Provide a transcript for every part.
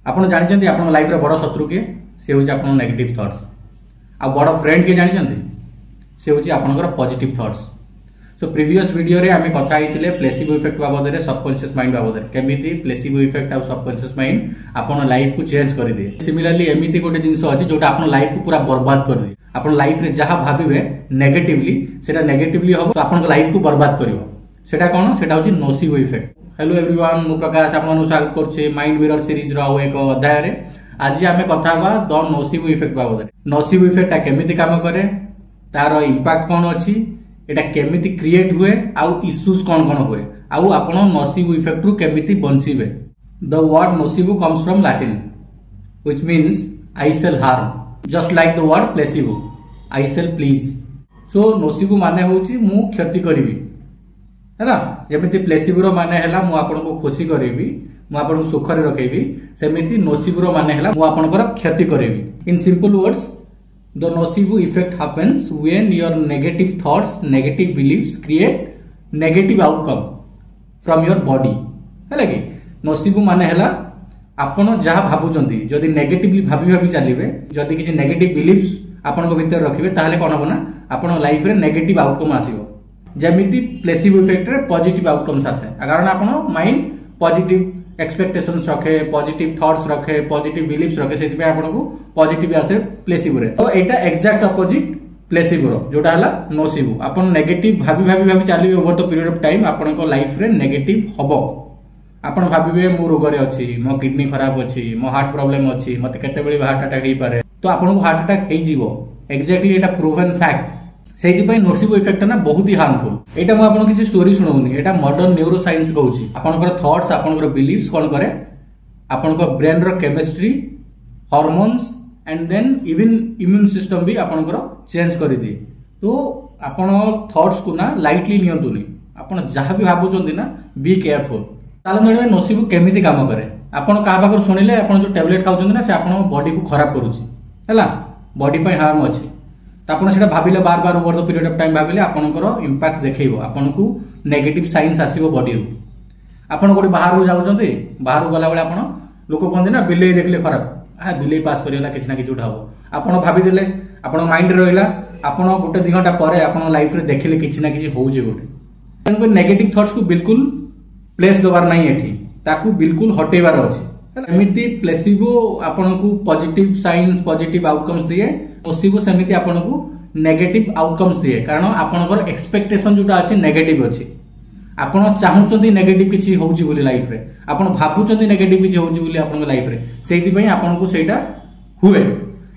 आपण जानिचंती आपण लाइफ रे बड़ शत्रु के से होची आपण नेगेटिव थॉट्स आ बड़ फ्रेंड के जानिचंती से होची आपनकर positive thoughts. So previous video रे आमे कथा आइतिले प्लेसिबो इफेक्ट बाबद रे सबकॉन्शियस माइंड बाबद रे केमिति प्लेसिबो इफेक्ट आ सबकॉन्शियस माइंड आपण लाइफ को चेंज कर दे। सिमिलरली एमिति गोटे जिंस अछि जोटा आपण लाइफ को पूरा बर्बाद कर दे। आपण लाइफ रे जहा भाबिबे नेगेटिवली सेटा नेगेटिवली हो तो आपण लाइफ को बर्बाद करिवो। सेटा कोन सेटा होची नोसिबो इफेक्ट। हेलो एवरीवन मु प्रकाश आपन स्वागत करछे माइंड मिरर सीरीज रो एक अध्याय रे। आज आमे कथा बा द नोसिबो इफेक्ट बाबद रे। नोसिबो इफेक्ट केमिति काम करे, तार इंपैक्ट कोन अछि, एटा केमिति क्रिएट हुए, आउ इश्यूज कोन कोन हुए, आउ आपण नोसिबो इफेक्ट रु केमिति बंचिबे। The word nocebo comes from Latin which means I shall harm, just like the word placebo I shall please. So nocebo माने होची मु क्षति करिवि हैना, जेमिति प्लेसिबो रो माने हैला मु आपन को खुशी करेबी, मु आपन को सुख रे रखेबी, सेमिति नोसिबो रो माने हैला मु आपन को क्षति करेबी। In simple words the nocebo effect happens when your negative thoughts, negative beliefs create negative outcome from your body हैला कि नोसिबो माने हैला आपण जहा भाबुचंती जदी नेगेटिवली भाबी भाबी चलीबे, जदी किछि नेगेटिव बिलीव्स आपण को भीतर रखिबे ताहले कोन होबो ना आपण लाइफ रे नेगेटिव आउटकम आसीबो। जेमिति प्लेसिबो इफेक्ट रे पॉजिटिव आउटकम्स आसे कारण आपण माइंड पॉजिटिव एक्सपेक्टेशंस रखे, पॉजिटिव थॉट्स रखे, पॉजिटिव बिलीव्स रखे, सेति पे आपण को पॉजिटिव आसे प्लेसिबो रे। तो एटा एग्जैक्ट अपोजिट प्लेसिबो रो जोटा हला नोसिबो। आपण नेगेटिव भाबी भाबी भाबी चालिबे over the period of time आपण को लाइफ रे नेगेटिव हबो। आपण भाबिबे मो रोग रे अछि, मो किडनी खराब अछि, मो हार्ट प्रॉब्लम अछि, मते केते बेले हार्ट अटैक हेई पारे, तो आपण को हार्ट अटैक हेई जीवो। एग्जैक्टली एटा प्रूवन फैक्ट। सेति पई नोसिबो इफेक्ट ना बहुत ही हार्मफुल। एटा मु आपन किछि स्टोरी सुनाउनी, एटा मॉडर्न न्यूरो साइंस कहूची। आपनकर थॉट्स, आपनकर बिलीव्स कोन करे, आपनकर ब्रेन रो chemistry, hormones and then even immune system भी आपनकर चेंज करि दे। तो आपन थॉट्स को ना लाइटली नियंतुनी, आपन जहा भी भाबुचंती ना बी केयरफुल। ताले नडे नोसिबो केमिति काम करे। आपन का बाकर सुनिले आपन जो टैबलेट खाउचंती ना से आपन बॉडी को खराब करूची हैला, बॉडी पई हार्म अछि। आपण सेटा भाबिले बार बार over the period of time भाबिले आपनकर इंपैक्ट देखैबो, आपनको नेगेटिव साइंस आसीबो बॉडी रो। आपण गोटे बाहर जाउचंती, बाहर गला बेले आपण लोक कहंदी ना बिलेई देखले खराब, आ बिलेई पास करियला किछ ना किछ उठा हो। आपण भाबी देले, आपण माइंड रे रहिला, आपण गोटे 2 घंटा परे आपण लाइफ रे देखिले किछ ना किछ होउजे गोटे। तनको नेगेटिव थॉट्स को बिल्कुल प्लेस दबार नाही एठी, ताकू बिल्कुल हटेबार अछि। एमिति प्लेसिबो आपनको पॉजिटिव साइंस, पॉजिटिव आउटकम्स दिए, नोसिबो सेमिति आपनको नेगेटिव आउटकम्स दिए। कारण आपनकर एक्सपेक्टेशन जोटा अछि नेगेटिव अछि। आपण चाहुचंती नेगेटिव किछि होउची बोली लाइफ रे, आपण भाबुचंती नेगेटिव किछि होउची बोली आपन लाइफ रे, सेति पई आपनको सेटा हुए।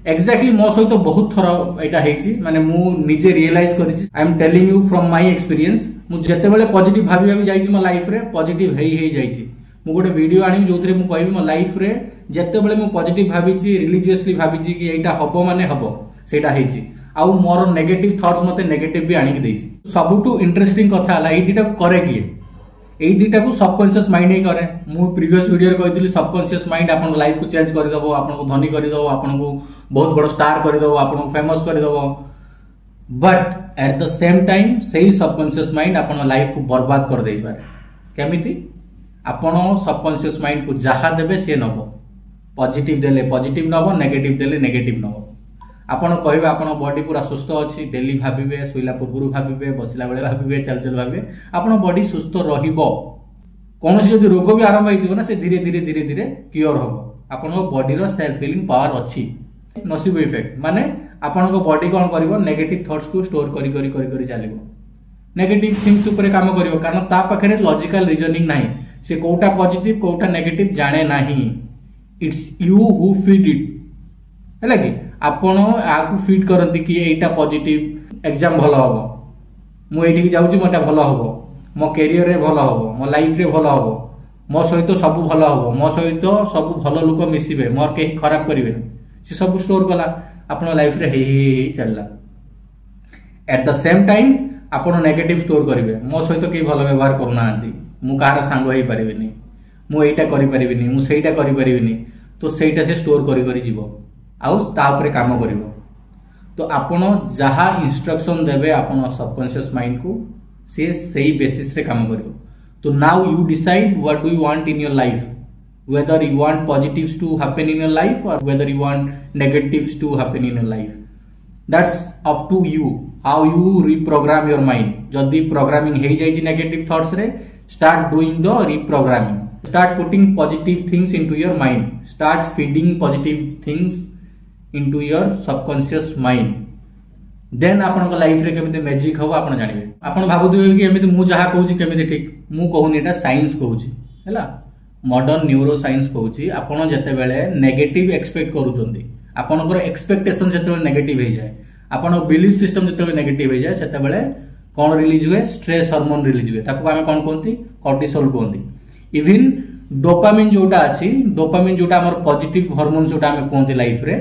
एग्जैक्टली मो सहित तो बहुत थरा एटा हेछि, माने मु निजे रियलाइज करिछि। I am telling you from my experience. मु जते बेले पॉजिटिव भाबी भाबी जाइछि मो लाइफ रे, पॉजिटिव हेई जाइछि। मु गोटे वीडियो आनी जोथरे मु कहबी मो लाइफ रे जते बेले मु पॉजिटिव भाबिछि, रिलीजियसली भाबिछि कि एटा हबो माने हबो, सेटा हेछि। आउ मोर नेगेटिव थॉट्स मते नेगेटिव भी आनी के देछि। सबुटू इंटरेस्टिंग कथा हला, एई दिटा करे किए, एई दिटा को सबकॉन्शियस माइंड ही करे। मु प्रीवियस वीडियो रे कहथिली सबकॉन्शियस माइंड आपन लाइफ को चेंज कर दबो, आपन को धनी कर दबो, आपन को बहुत बड़ स्टार कर दबो, आपन को फेमस कर दबो। But at the same time सेही सबकॉन्शियस माइंड आपन लाइफ को बर्बाद कर देई पारे। केमिति आपण सबकॉन्शियस माइंड को जहा देबे से नबो, पॉजिटिव देले पॉजिटिव नबो, नेगेटिव देले नेगेटिव नबो। आपण कहबे आपण बॉडी पूरा सुस्थ अछि, डेली भाबिबे, सोइला पूर्वरु भाबिबे, बसिला बेले भाबिबे, चलचल भाबिबे, आपण बॉडी सुस्थ रहिबो। कोनोसी जदि रोग भी आरंभ हेतिबो ना से धीरे धीरे धीरे धीरे क्योर होबो। आपण बॉडी रो सेल्फ हीलिंग पावर अछि। नोसिबो इफेक्ट माने आपण बॉडी कोन करिवो, नेगेटिव थॉट्स को स्टोर करी करी करी करी चलिबो, नेगेटिव थिंग्स ऊपर काम करिवो। कारण ता पाखरे लॉजिकल रीजनिंग नाही, से कोटा पॉजिटिव कोटा नेगेटिव जाने नाही। It's you who feed it हैला कि आपण आकु फीड करंती कि एटा पॉजिटिव एग्जाम भलो हबो, मु एठी जाउची मोटा भलो हबो, मो करियर रे भलो हबो, मो लाइफ रे भलो हबो, मो सहित सब भलो हबो, मो सहित सब भलो लोक मिसिबे, मोर केही खराब करिवेनी, से सब स्टोर कला आपण लाइफ रे हे चलला। एट द सेम टाइम आपण नेगेटिव स्टोर करिवे, मो सहित केही भलो व्यवहार करू नांती, मु कार सांग होई परिबेनी, मु एटा करि परिबेनी, मु सेटा करि परिबेनी, तो सेटा से स्टोर करि करि जीवो आउ ता ऊपर काम करिवो। तो आपण जहा इंस्ट्रक्शन देबे आपण सबकॉन्शियस माइंड को, से सही बेसिस रे काम करिवो। तो now you decide what do you want in your life. whether you want positives to happen in your life or whether you want negatives to happen in your life. That's up to you how you reprogram your mind. जदि programming हो जाए negative thoughts रे, start doing the reprogramming. Start putting positive things into your mind. Start feeding positive things into your subconscious mind. Then आपन को life रे केमिति magic हो आपन जानिबे. आपन भाबुथिबे कि एमिति मु जहा कहूची केमिति ठीक मु कहूनी एटा साइंस कहूची हैला. मॉडर्न न्यूरो साइंस कहूची आपन जते बेले नेगेटिव एक्सपेक्ट करूचंदी आपनकर एक्सपेक्टेशन जते नेगेटिव हो जाए आपन बिलीफ सिस्टम जते नेगेटिव हो जाए सेते बेले कोन रिलीज हुए स्ट्रेस हार्मोन रिलीज हुए ताको आमे कोन कहंती कॉर्टिसोल कहंती. इवन डोपामिन जोटा अछि डोपामिन जोटा हमर पॉजिटिव हार्मोन जोटा आमे कहंती लाइफ रे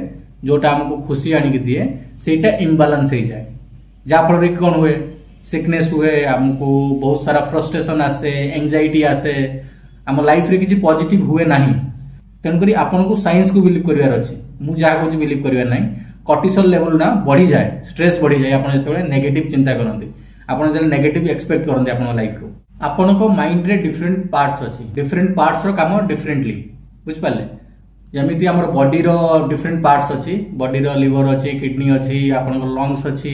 जोटा हमको खुशी आनी दिए सेटा इम्बालांस हो जाए जहाँ फल कौन हुए सिकनेस हुए हमको बहुत सारा फ्रस्ट्रेशन आसे एंजाइटी आसे आम लाइफ रे किसी पॉजिटिव हुए ना तेणुक आपन को साइंस को बिलीव करार अच्छी मुझे जहाँ कहूँ बिलीव करार ना कॉर्टिसोल लेवल ना बढ़ी जाए स्ट्रेस बढ़ी जाए आप जो नेगेटिव चिंता करते आप नेगेटिव एक्सपेक्ट करते आप लाइफ रू आपन को माइंड रे डिफरेंट पार्ट्स अच्छी डिफरेंट पार्ट्स रो काम डिफरेंटली बुझिपारे जमीती आमर बॉडी रो डिफरेंट पार्ट्स अच्छी बॉडी रो लिवर अच्छी किडनी अच्छी आपन को लंग्स अच्छी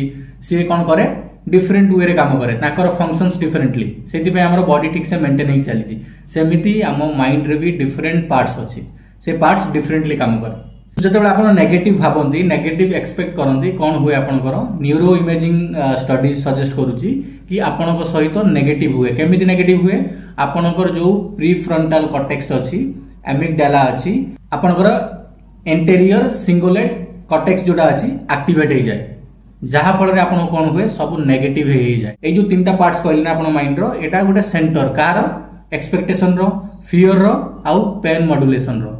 सी कौन करे डिफरेंट वे रे काम करे ताकर फंक्शंस डिफरेंटली सेति पे हमर बॉडी ठीक से मेंटेन ही चली सेमिति आम माइंड रे भी डिफरेंट पार्ट्स अच्छी से पार्ट्स डिफरेंटली काम करे जते बेला आपन नेगेटिव भाबंती नेगेटिव एक्सपेक्ट करंती कोन हुए आपनकर न्यूरो इमेजिंग स्टडीज सजेस्ट करूची कि आपनक सहित नेगेटिव हुए केमिति नेगेटिव हुए आपनकर जो प्री फ्रंटल कॉर्टेक्स अछि एमिगडाला अछि आपनकर एंटेरियर सिंगुलेट कॉर्टेक्स जोटा अछि एक्टिवेट हो जाए जहा फल रे आपन कोन हुए सब नेगेटिव हो जाए ए जो तीनटा पार्ट्स कहली ना आपन माइंड रो एटा गोटे सेंटर कार एक्सपेक्टेशन रो फियर रो आउ पेन मॉड्यूलेशन रो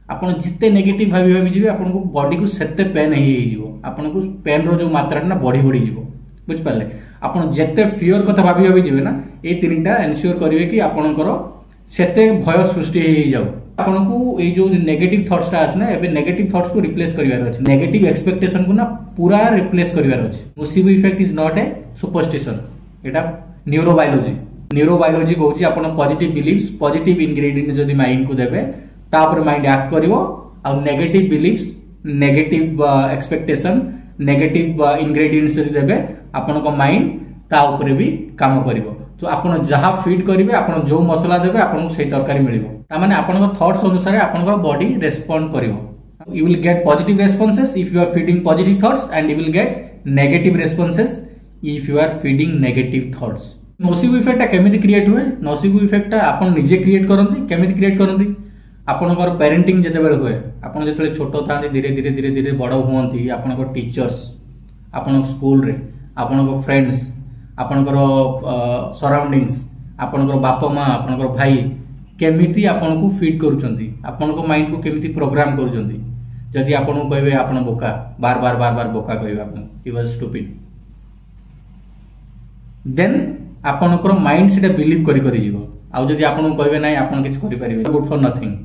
आपन जिते नेगेटिव भाबी भाबी जिवे आपन को बॉडी को सेते पेन ही जिवो आपन को पेन रो जो मात्रा ना बढ़ी बढ़ी जिवो बुझ पाले आपन जेते फियर कथा भाबी भाबी जिवे ना ए तीनटा एन्श्योर करिवे कि आपनकर सेते भय सृष्टि हो जाऊ आपन को ए जो नेगेटिव थॉट्स अछि ना एबे नेगेटिव थॉट्स को रिप्लेस करिवार अछि नेगेटिव एक्सपेक्टेशन को ना पूरा रिप्लेस करिवार अछि nocebo effect is not a superstition एटा न्यूरोबायोलॉजी कहूची आपन पॉजिटिव बिलीफ्स पॉजिटिव इंग्रेडिएंट्स जदी माइंड को देबे तापर माइंड एक्ट करिवो आ negative beliefs negative expectation negative ingredients जदी देबे आपन को माइंड ता ऊपर भी काम करिवो तो आपन जहा फीड करिवे आपन जो मसला देबे आपन को सही तरकारी मिलिवो ता माने आपन थॉट्स अनुसार आपन बॉडी रेस्पोंड करिवो you will get positive responses if you are feeding positive thoughts and you will get negative responses if you are feeding negative thoughts nocebo effect केमिति क्रिएट हुए नोसिव इफेक्ट आपन निजे create करंती केमिति create करंती आपनकर parenting जते बेले हुए आपन जते छोटो थांती धीरे धीरे धीरे धीरे बड़ हुअंती आपनकर टीचर्स आपन स्कूल रे आपनकर फ्रेंड्स आपनकर सराउंडिंग्स आपनकर बापा माँ आपनकर भाई केमिति आपन को फीड करूचंती आपन को माइंड को केमिति प्रोग्राम करूचंती जदि आपन को कहबे आपन बोका बार बार बोका कहबे आपन यू आर स्टूपिड देन आपनकर माइंड सेटा बिलीव करी जीवो आ जदि आपन को कहबे नाही आपन किछ करि परिबे गुड फॉर नथिंग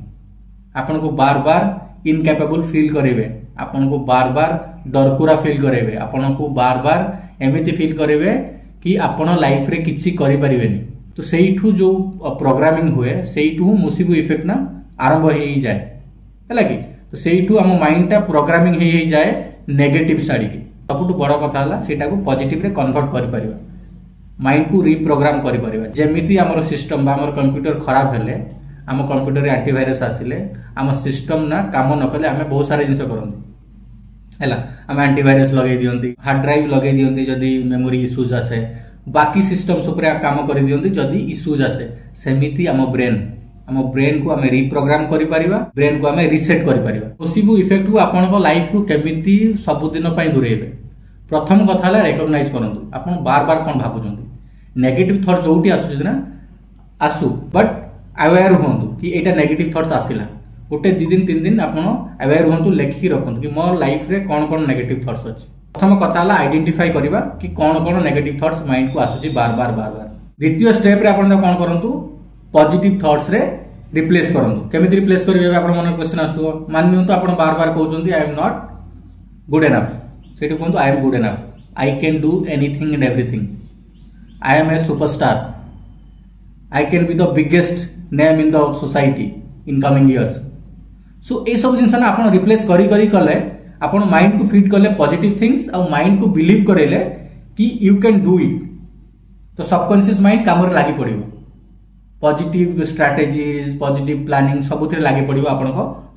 आपन को बार बार इनकैपेबल फील करेबे आपन को बार बार डरकुरा फील करेबे आपन को बार बार एमिति फील करेबे कि आपन लाइफ रे किछि करि परिबेनी तो सेइठू जो प्रोग्रामिंग हुए सेइठू मुसिबु इफेक्ट ना आरंभ हो जाए हैला कि तो सेइठू हम माइंड टा प्रोग्रामिंग हो जाए नेगेटिव साड़ी की सबुठ बड़ कथा हला सेटा को पॉजिटिव रे कन्वर्ट करि परिबा माइंड को रिप्रोग्राम करि परिबा जेमिति हमर सिस्टम बा हमर कंप्यूटर खराब हेले हम कंप्यूटर रे एंटीवायरस आसिले हम सिस्टम ना काम न कले हमें बहुत सारे जिंस करंती हैला हम एंटीवायरस लगे दियंती हार्ड ड्राइव लगे दियंती जदी मेमोरी इश्यूज आसे बाकी सिस्टम्स ऊपर काम कर दियंती जदी इश्यूज आसे सेमिति हम ब्रेन को हमें रिप्रोग्राम करि परिबा ब्रेन को हमें रीसेट करि परिबा पॉसिबल इफेक्ट को आपन को लाइफ रो केमिति सब दिन पई दुरेबे प्रथम कथा हला रिकॉग्नाइज करंतु आपन बार बार कोन भाबुचंती नेगेटिव थॉट जोटी आसु ना आसु बट अवेयर होंतु कि एटा नेगेटिव थॉट्स आसिला गोटे 2 दिन 3 दिन आपन अवेयर होंतु लेखि रखंतु कि मोर लाइफ रे कोन कोन नेगेटिव थॉट्स अछि प्रथम कथा हला आइडेंटिफाई करबा कि कोन कोन नेगेटिव थॉट्स माइंड को आसुची बार बार द्वितीय स्टेप रे आपन कोन करंतु पॉजिटिव थॉट्स रे रिप्लेस करंतु केमिति रिप्लेस करिवे आपन मन क्वेश्चन आसु माननियो तो आपन बार बार कहउचंती I am not good enough सेटु कोंतु I am good enough I can do anything and everything I am a superstar I can be the biggest name in the society in coming years. So ये सब जिन आप replace कले आप mind को feed कले positive things आ mind को believe करेले कि यू कैन डू इट, तो सबकॉन्शियस माइंड काम लगी पड़ो। पॉजिटिव स्ट्रैटेजीज पॉजिटिव प्लानिंग सब लगी पड़ो आपण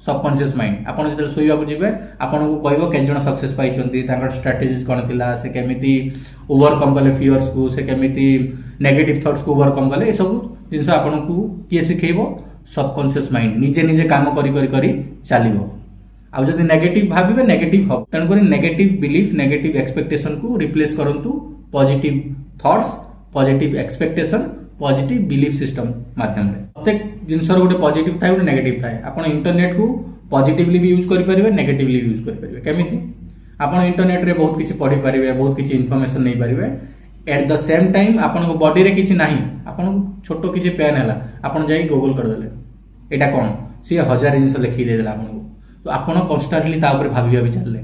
सबकॉन्शियस माइंड। आप जो शोवाक जी आपको कह के सक्सेस पाई स्ट्रैटेजीज कौन थी, से केमी ओवरकम कले फियर्स को, से केमी नेगेटिव थॉट्स को ओवरकम कले, ये सब जिन आपको किए शिखेब सबकॉन्शियस माइंड निजे निजे काम करी चलो। आउ जब नेगेटिव भावे नेगेटिव हम, तेणुक नेगेटिव बिलीफ नेगेटिव एक्सपेक्टेशन को रिप्लेस करंतु positive thoughts positive expectation positive belief system माध्यम रे। प्रत्येक जिनसर गोटे पॉजिटिव थाए गोटे नेगेटिव थाए। आपण इंटरनेट को पॉजिटिवली भी यूज करि परिबे नेगेटिवली यूज करि परिबे। केमिति आपण इंटरनेट रे बहुत किछि पढि परिबे, बहुत किछि इन्फॉर्मेशन नै परिबे। एट द सेम टाइम आपण को बॉडी रे किछि नाही, आपण छोटो किछि पेन हैला आपण जाई गूगल कर देले एटा कोन सी 1000 जिंस लिखि दे देला आपण को। तो आपण कांस्टेंटली ता ऊपर भाबिया भी चलले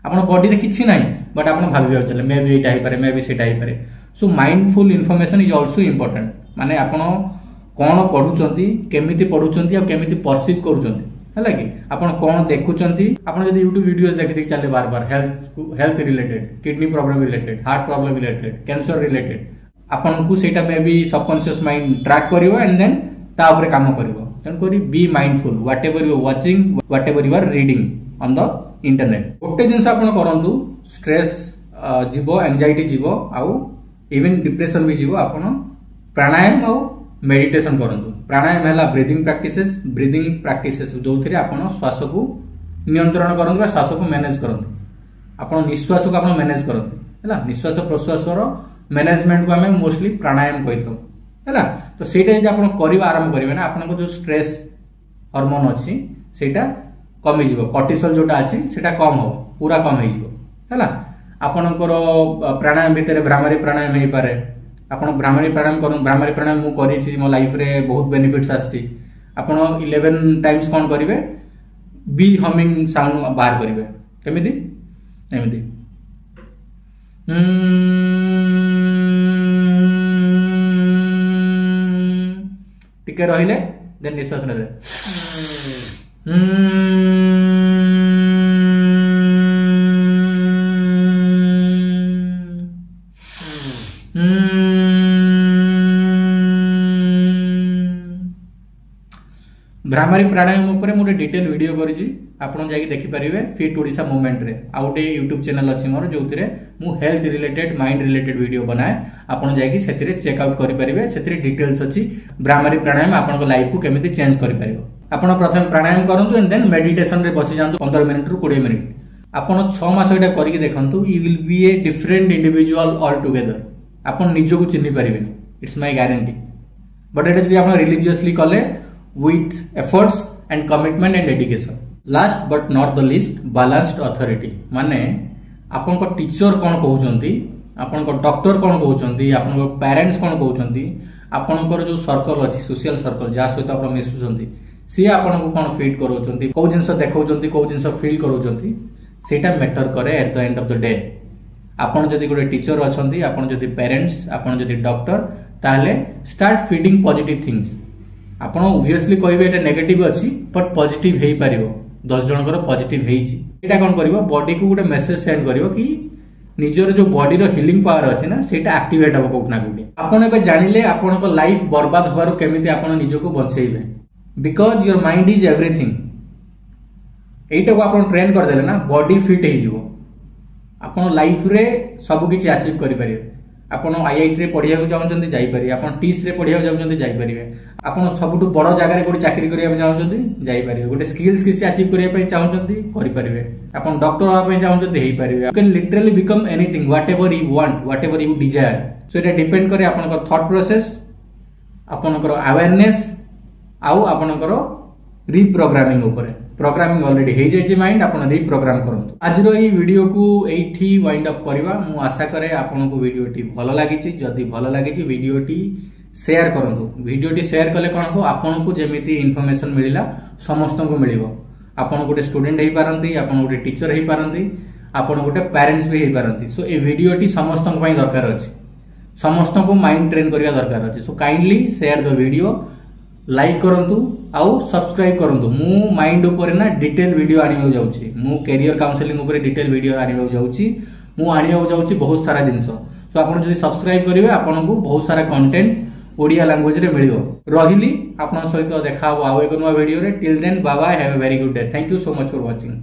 आपण बॉडी रे किछि नाही बट आपण भाबिया चलले मे बी एटा हे पारे मे बी सेटा हे पारे। So mindful information is also important. माने आपण कोन पढुचंती केमिति पढुचंती आ केमिति परसीव करूचंती हैला कि आपण कोन देखुचंती। आपण जदी YouTube वीडियोस देखि चले बार बार health related kidney problem related heart problem related cancer related आपण को सेटा maybe subconscious mind track करिवो एंड देन ता ऊपर काम करिवो। तेन करी be mindful whatever you watching whatever you are reading on the internet. गोटे जिंस आपण करंतु स्ट्रेस जीवो एंजाइटी जीवो आउ इवन डिप्रेशन भी जीवो आपण प्राणायाम आउ मेडिटेशन करंतु। प्राणायाम हैला ब्रीदिंग प्रैक्टिसेस जो थिरे आपण श्वास को नियंत्रण करंतु श्वास को मैनेज करंतु। आपण निश्वास को आपण मैनेज करंतु हैला। निश्वास प्रश्वास रो मैनेजमेंट को हमें मोस्टली प्राणायाम कहिथौ हैला। तो सेटा जे आपण करबा आरंभ करिवे ना आपण को जो स्ट्रेस हार्मोन अछि सेटा कमी जीवो, कॉर्टिसोल जोटा अछि सेटा कम हो पूरा कम हो जीवो हैला। आपणकर प्राणायाम भितर भ्रामरी प्राणायाम हे पारे। आपण भ्रामरी प्राणायाम करू, भ्रामरी प्राणायाम मु करिछि मो लाइफ रे बहुत बेनिफिट्स आछि। आपण 11 टाइम्स कोन करिवे बी हमिंग साउंड बाहर करिवे केमिति एमिति टिके रहिले देन निश्वास नेले भ्रामरी प्राणायाम ऊपर मोटे डिटेल वीडियो करिछि आपण जाई देखि परिबे फिट ओडिसा मूवमेंट रे। आ गोटे YouTube चैनल अछि मोर जोथिरे मु health related mind related video बनाए आपण जाई कि सेथिरे चेक आउट करि परिबे। सेथिरे डिटेल्स अछि भ्रामरी प्राणायाम आपण को लाइफ को केमिति चेंज करि परिबो। आपण प्रथम प्राणायाम करंतु एंड देन मेडिटेशन रे बसि जांतु 15 मिनिट रु 20 मिनिट। आपण 6 मास एटा करि के देखंतु you will be a different individual all together. आपण निजो को चिन्हि परिबेनी, इट्स माय गारंटी। बट एटा जदि आपण रिलीजियसली कले with efforts and commitment and dedication। last but not the least balanced authority माने आपन को टीचर कोन कहउचंती, आपन को डॉक्टर कोन कहउचंती, आपन को पेरेंट्स कोन कहउचंती, आपन को जो सर्कल अछि सोशल सर्कल जा सहित आपण मिसुचंती सी आपन को कोन फीड करउचंती, को जिंस देखउचंती, को जिंस फील करउचंती सेटा मैटर करे at the end of the day. आपन जदि गोटे टीचर अछंती, आपन जदि पेरेंट्स, आपन जदि डॉक्टर, ताले स्टार्ट फीडिंग पॉजिटिव थिंग्स। आपण ऑब्वियसली कहबे एटा नेगेटिव अछि but positive hay परिबो। 10 Jankar positive हेइछि Etah cone करिवो body को गोटे मेसेज सेंड करिवो कि निजर जो बॉडी रो हीलिंग पावर अछि ना सेटा एक्टिवेट हो कोठना कोठी। आपण एबे जानिले आपण को लाइफ बर्बाद होबारो केमिति आपण निजो को बंचेइबे because your mind is everything. एटा को आपण ट्रेन कर देले ना बॉडी फिट हेइ जिवो, आपण लाइफ रे सब किछि अचीव करि परिबे। आपण आईआईटी रे पढिया को चाहउचंती जाई परिबे, आपण टीस रे पढिया को चाहउचंती जाई परिबे, आपण सबटु बड़ जगह रे कोठी चाकरी करिया चाहउचंती जाई परिबे, गोटे स्किल्स किछि अचीव करिया पई चाहउचंती करि परिबे, आपण डॉक्टर होबा पई चाहउचंती हेई परिबे। You can literally become anything whatever you want, whatever you desire. So it depend करे आपण को थॉट प्रोसेस, आपण को अवेयरनेस आउ आपण को रिप्रोग्रामिंग ऊपर। प्रोग्रामिंग ऑलरेडी हे जाय माइंड, आपण रिप्रोग्राम करंतु। आज रो ई वीडियो को एठी वाइंड अप करबा। मु आशा करे आपण को वीडियोटी भलो लागिछि। जदी भलो लागिछि वीडियोटी शेयर करंतु। वीडियोटी शेयर कले कोन हो आपण को जेमिति इन्फॉर्मेशन मिलिला समस्त को मिलिबो। आपण गोटे स्टूडेंट हेई पारंती, आपण गोटे टीचर हेई पारंती, आपण गोटे पेरेंट्स भी हेई पारंती। सो ए वीडियोटी समस्त को पई दरकार अछि, समस्त को माइंड ट्रेन करिया दरकार अछि। So kindly share the video, like करंतु आउ सब्सक्राइब करंतु। मु माइंड ऊपर ना डिटेल वीडियो आनिବାକୁ जाउची, मु कैरियर काउंसलिंग ऊपर डिटेल वीडियो आनिବାକୁ जाउची, मु आनिବାକୁ जाउची बहुत सारा जिंस। सो आपण जदि सब्सक्राइब करिवे आपन को बहुत सारा कंटेंट ओडिया लैंग्वेज रे मिलियो। रहिली आपन सहित देखा हो आउ एक नवा वीडियो रे। Till then bye bye, have a very good day. Thank you so much for watching.